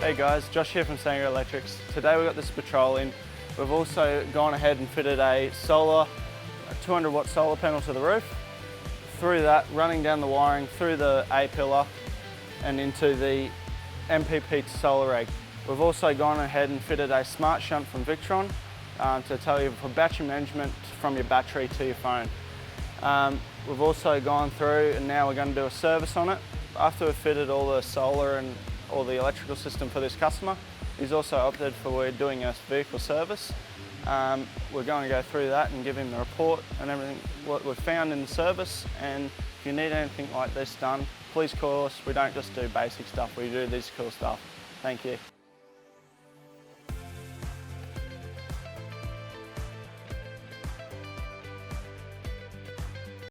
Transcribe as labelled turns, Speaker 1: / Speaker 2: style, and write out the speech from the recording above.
Speaker 1: Hey guys, Josh here from Sandgate Electrics. Today we've got this patrol in. We've also gone ahead and fitted a 200 watt solar panel to the roof. Through that, running down the wiring through the A pillar and into the MPP solar rig. We've also gone ahead and fitted a SmartShunt from Victron to tell you for battery management from your battery to your phone. We've also gone through and now we're going to do a service on it. After we've fitted all the solar and all the electrical system for this customer, he's also opted for doing a vehicle service. We're going to go through that and give him the report and everything, what we've found in the service, and if you need anything like this done, please call us. We don't just do basic stuff, we do this cool stuff. Thank you.